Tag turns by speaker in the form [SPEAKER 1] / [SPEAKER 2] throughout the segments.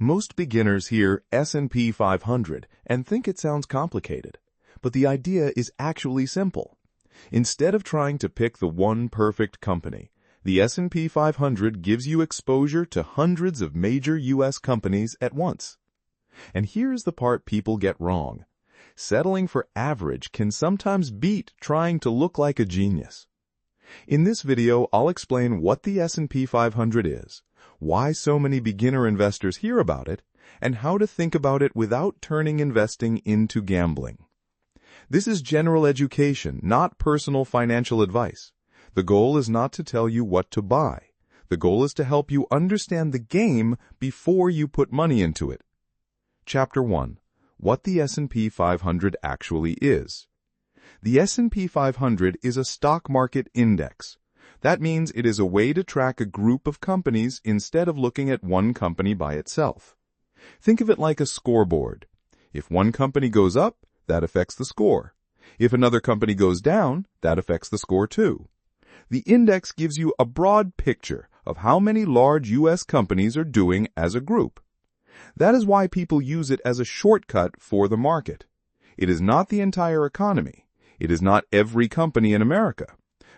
[SPEAKER 1] Most beginners hear S&P 500 and think it sounds complicated, but the idea is actually simple. Instead of trying to pick the one perfect company, the S&P 500 gives you exposure to hundreds of major U.S. companies at once. And here's the part people get wrong. Settling for average can sometimes beat trying to look like a genius. In this video, I'll explain what the S&P 500 is, why so many beginner investors hear about it, and how to think about it without turning investing into gambling. This is general education, not personal financial advice. The goal is not to tell you what to buy. The goal is to help you understand the game before you put money into it. Chapter 1. What the S&P 500 actually is. The S&P 500 is a stock market index. That means it is a way to track a group of companies instead of looking at one company by itself. Think of it like a scoreboard. If one company goes up, that affects the score. If another company goes down, that affects the score too. The index gives you a broad picture of how many large U.S. companies are doing as a group. That is why people use it as a shortcut for the market. It is not the entire economy. It is not every company in America.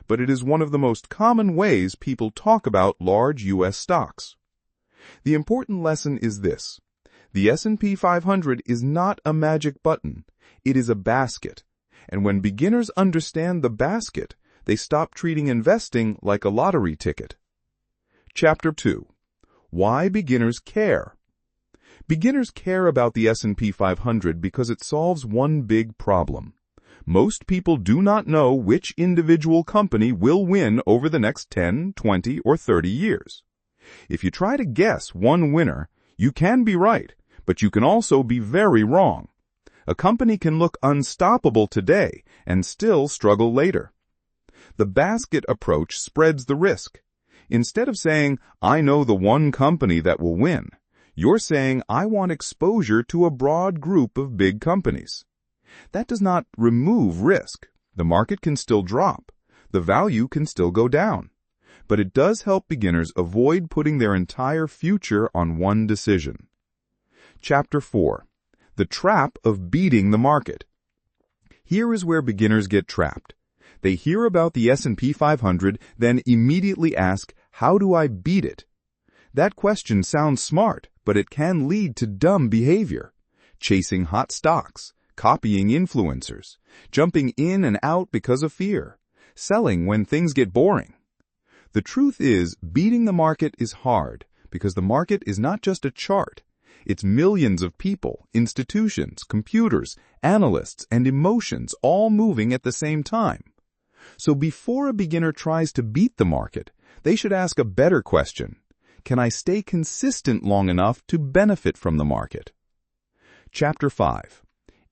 [SPEAKER 1] But it is one of the most common ways people talk about large U.S. stocks. The important lesson is this. The S&P 500 is not a magic button. It is a basket. And when beginners understand the basket, they stop treating investing like a lottery ticket. Chapter 2. Why beginners care. Beginners care about the S&P 500 because it solves one big problem. Most people do not know which individual company will win over the next 10, 20, or 30 years. If you try to guess one winner, you can be right, but you can also be very wrong. A company can look unstoppable today and still struggle later. The basket approach spreads the risk. Instead of saying, I know the one company that will win, you're saying, I want exposure to a broad group of big companies. That does not remove risk. The market can still drop. The value can still go down. But it does help beginners avoid putting their entire future on one decision. Chapter 4. The trap of beating the market. Here is where beginners get trapped. They hear about the S&P 500, then immediately ask, how do I beat it? That question sounds smart, but it can lead to dumb behavior. Chasing hot stocks. Copying influencers, jumping in and out because of fear, selling when things get boring. The truth is, beating the market is hard because the market is not just a chart. It's millions of people, institutions, computers, analysts, and emotions all moving at the same time. So before a beginner tries to beat the market, they should ask a better question. Can I stay consistent long enough to benefit from the market? Chapter 5.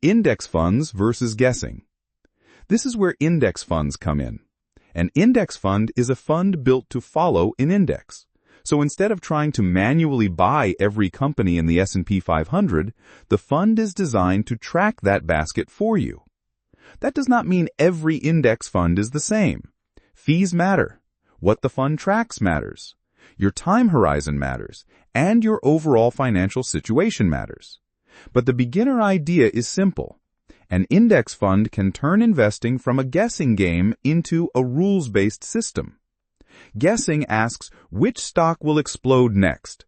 [SPEAKER 1] Index funds versus guessing. This is where index funds come in. An index fund is a fund built to follow an index. So instead of trying to manually buy every company in the S&P 500, the fund is designed to track that basket for you. That does not mean every index fund is the same. Fees matter. What the fund tracks matters. Your time horizon matters, and your overall financial situation matters. But the beginner idea is simple. An index fund can turn investing from a guessing game into a rules-based system. Guessing asks, which stock will explode next?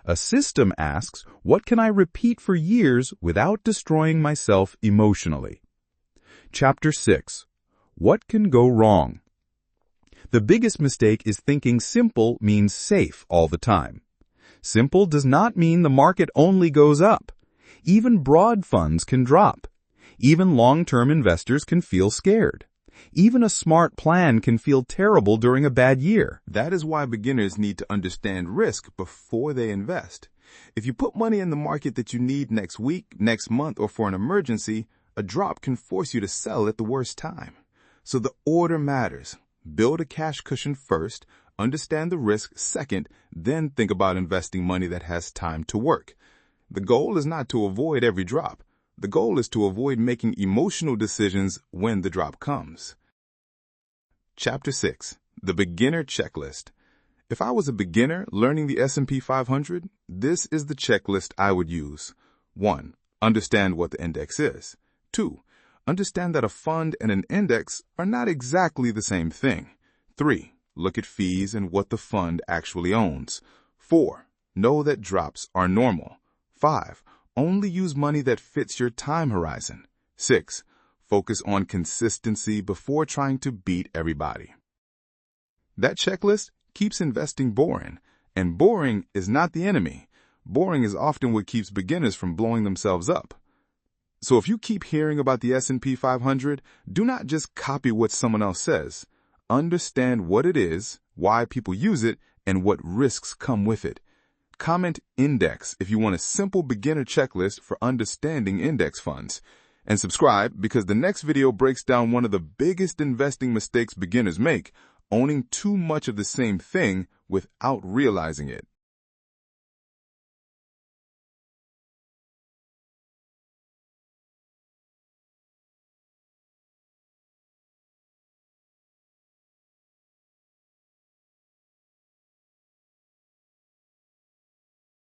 [SPEAKER 1] A system asks, what can I repeat for years without destroying myself emotionally? Chapter 6. What can go wrong? The biggest mistake is thinking simple means safe all the time. Simple does not mean the market only goes up. Even broad funds can drop. Even long-term investors can feel scared. Even a smart plan can feel terrible during a bad year.
[SPEAKER 2] That is why beginners need to understand risk before they invest. If you put money in the market that you need next week, next month, or for an emergency, a drop can force you to sell at the worst time. So the order matters. Build a cash cushion first, understand the risk second, then think about investing money that has time to work. The goal is not to avoid every drop. The goal is to avoid making emotional decisions when the drop comes. Chapter 6. The Beginner Checklist. If I was a beginner learning the S&P 500, this is the checklist I would use. 1. Understand what the index is. 2. Understand that a fund and an index are not exactly the same thing. 3. Look at fees and what the fund actually owns. 4. Know that drops are normal. 5. Only use money that fits your time horizon. 6. Focus on consistency before trying to beat everybody. That checklist keeps investing boring, and boring is not the enemy. Boring is often what keeps beginners from blowing themselves up. So if you keep hearing about the S&P 500, do not just copy what someone else says. Understand what it is, why people use it, and what risks come with it. Comment index if you want a simple beginner checklist for understanding index funds. And subscribe because the next video breaks down one of the biggest investing mistakes beginners make, owning too much of the same thing without realizing it.